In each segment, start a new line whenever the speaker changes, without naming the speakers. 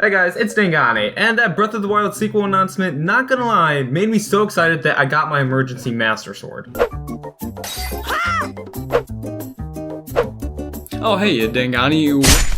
Hey guys, it's Dangani, and that Breath of the Wild sequel announcement, not gonna lie, made me so excited that I got my emergency Master Sword.
Oh hey, Dangani.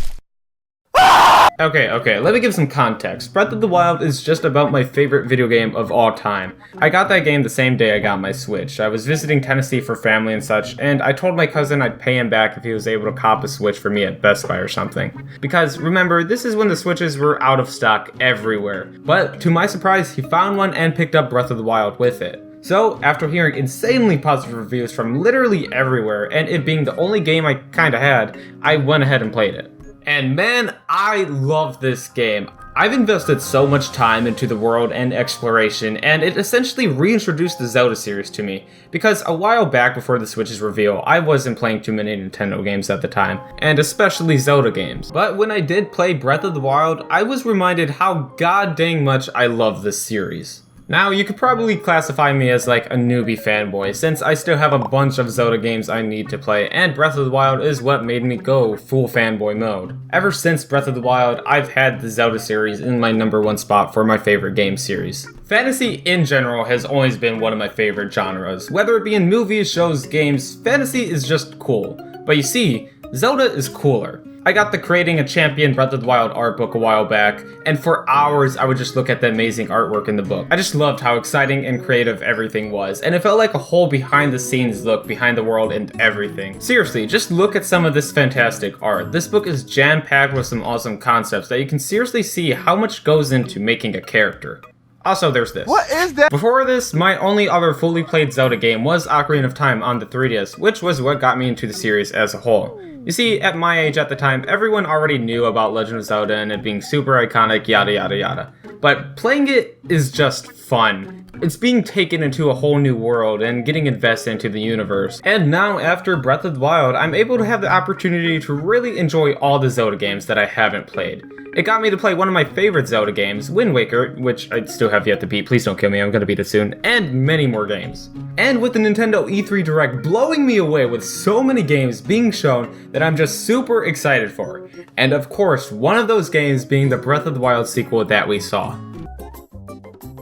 Okay, let me give some context. Breath of the Wild is just about my favorite video game of all time. I got that game the same day I got my Switch. I was visiting Tennessee for family and such, and I told my cousin I'd pay him back if he was able to cop a Switch for me at Best Buy or something. Because, remember, this is when the Switches were out of stock everywhere. But, to my surprise, he found one and picked up Breath of the Wild with it. So, after hearing insanely positive reviews from literally everywhere, and it being the only game I kinda had, I went ahead and played it. And man, I love this game. I've invested so much time into the world and exploration, and it essentially reintroduced the Zelda series to me. Because a while back before the Switch's reveal, I wasn't playing too many Nintendo games at the time, and especially Zelda games. But when I did play Breath of the Wild, I was reminded how god dang much I love this series. Now, you could probably classify me as like a newbie fanboy, since I still have a bunch of Zelda games I need to play, and Breath of the Wild is what made me go full fanboy mode. Ever since Breath of the Wild, I've had the Zelda series in my #1 spot for my favorite game series. Fantasy in general has always been one of my favorite genres. Whether it be in movies, shows, games, fantasy is just cool. But you see, Zelda is cooler. I got the Creating a Champion Breath of the Wild art book a while back, and for hours I would just look at the amazing artwork in the book. I just loved how exciting and creative everything was, and it felt like a whole behind the scenes look behind the world and everything. Seriously, just look at some of this fantastic art. This book is jam-packed with some awesome concepts that you can seriously see how much goes into making a character. Also, there's this.
What is that?
Before this, my only other fully played Zelda game was Ocarina of Time on the 3DS, which was what got me into the series as a whole. You see, at my age at the time, everyone already knew about Legend of Zelda and it being super iconic, yada yada yada. But playing it is just fun. It's being taken into a whole new world and getting invested into the universe. And now, after Breath of the Wild, I'm able to have the opportunity to really enjoy all the Zelda games that I haven't played. It got me to play one of my favorite Zelda games, Wind Waker, which I still have yet to beat, please don't kill me, I'm gonna beat it soon, and many more games. And with the Nintendo E3 Direct blowing me away with so many games being shown that I'm just super excited for. And of course, one of those games being the Breath of the Wild sequel that we saw.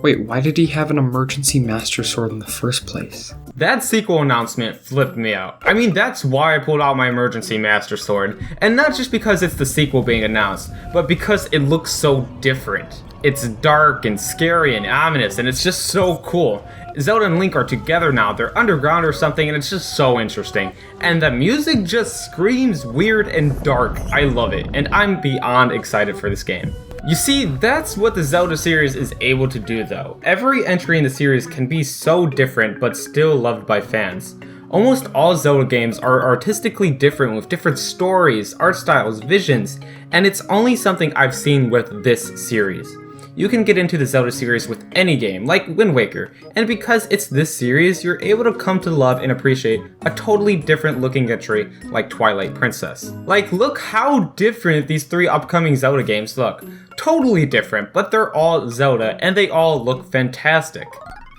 Wait, why did he have an emergency Master Sword in the first place?
That sequel announcement flipped me out. I mean, that's why I pulled out my emergency Master Sword. And not just because it's the sequel being announced, but because it looks so different. It's dark and scary and ominous, and it's just so cool. Zelda and Link are together now, they're underground or something, and it's just so interesting. And the music just screams weird and dark. I love it, and I'm beyond excited for this game. You see, that's what the Zelda series is able to do though. Every entry in the series can be so different but still loved by fans. Almost all Zelda games are artistically different with different stories, art styles, visions, and it's only something I've seen with this series. You can get into the Zelda series with any game, like Wind Waker, and because it's this series, you're able to come to love and appreciate a totally different looking entry like Twilight Princess. Like, look how different these 3 upcoming Zelda games look. Totally different, but they're all Zelda, and they all look fantastic.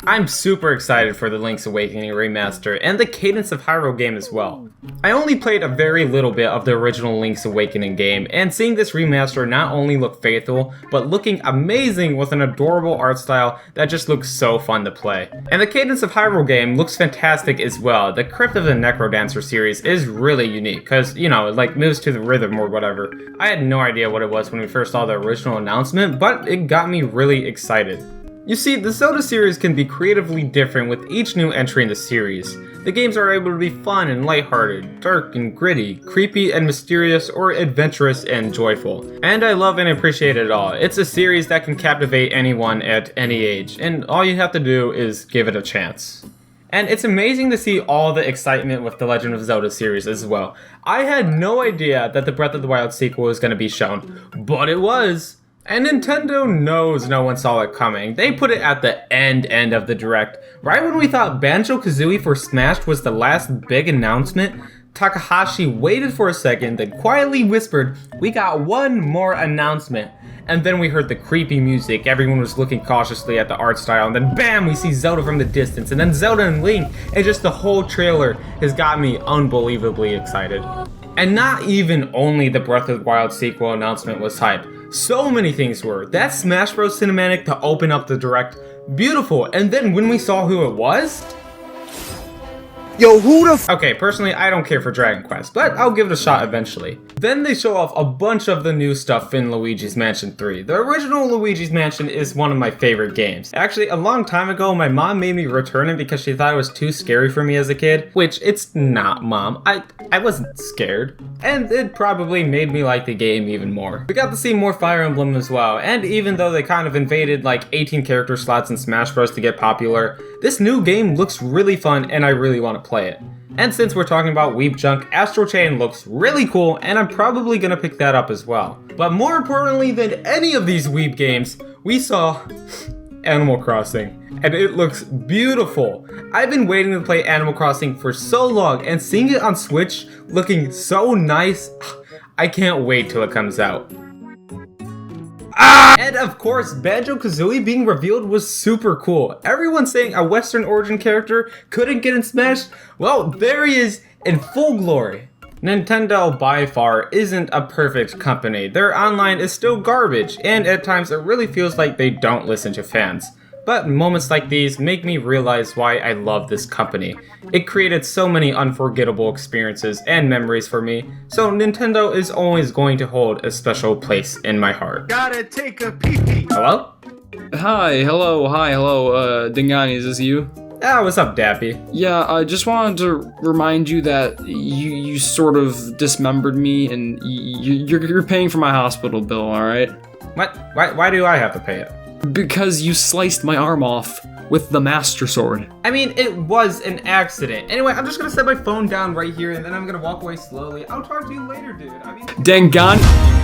I'm super excited for the Link's Awakening remaster and the Cadence of Hyrule game as well. I only played a very little bit of the original Link's Awakening game, and seeing this remaster not only look faithful, but looking amazing with an adorable art style that just looks so fun to play. And the Cadence of Hyrule game looks fantastic as well. The Crypt of the Necrodancer series is really unique, cause, you know, it like moves to the rhythm or whatever. I had no idea what it was when we first saw the original announcement, but it got me really excited. You see, the Zelda series can be creatively different with each new entry in the series. The games are able to be fun and lighthearted, dark and gritty, creepy and mysterious, or adventurous and joyful. And I love and appreciate it all. It's a series that can captivate anyone at any age, and all you have to do is give it a chance. And it's amazing to see all the excitement with the Legend of Zelda series as well. I had no idea that the Breath of the Wild sequel was going to be shown, but it was! And Nintendo knows no one saw it coming. They put it at the end of the Direct. Right when we thought Banjo-Kazooie for Smash was the last big announcement, Takahashi waited for a second, then quietly whispered, "We got one more announcement." And then we heard the creepy music, everyone was looking cautiously at the art style, and then BAM! We see Zelda from the distance, and then Zelda and Link, and just the whole trailer has got me unbelievably excited. And not even only the Breath of the Wild sequel announcement was hype, So many things were. That Smash Bros. Cinematic to open up the Direct, beautiful. And then when we saw who it was...
Yo, who the f-
Okay, personally, I don't care for Dragon Quest, but I'll give it a shot eventually. Then they show off a bunch of the new stuff in Luigi's Mansion 3. The original Luigi's Mansion is one of my favorite games. Actually, a long time ago, my mom made me return it because she thought it was too scary for me as a kid, which it's not, Mom. I wasn't scared. And it probably made me like the game even more. We got to see more Fire Emblem as well, and even though they kind of invaded like 18 character slots in Smash Bros. To get popular, this new game looks really fun and I really want to play it. And since we're talking about weeb junk, Astral Chain looks really cool and I'm probably gonna pick that up as well. But more importantly than any of these weeb games, we saw Animal Crossing, and it looks beautiful. I've been waiting to play Animal Crossing for so long, and seeing it on Switch looking so nice, I can't wait till it comes out. And of course, Banjo-Kazooie being revealed was super cool. Everyone saying a Western origin character couldn't get in Smash, well, there he is in full glory. Nintendo by far isn't a perfect company. Their online is still garbage, and at times it really feels like they don't listen to fans. But moments like these make me realize why I love this company. It created so many unforgettable experiences and memories for me, so Nintendo is always going to hold a special place in my heart.
Gotta take a pee-pee.
Hello?
Hi, hello, Dangani, is this you?
Ah, what's up, Dappy?
Yeah, I just wanted to remind you that you sort of dismembered me, and you're paying for my hospital bill, alright?
What? Why do I have to pay it?
Because you sliced my arm off with the Master Sword.
I mean, it was an accident. Anyway, I'm just gonna set my phone down right here and then I'm gonna walk away slowly. I'll talk to you later, dude.
Dangani.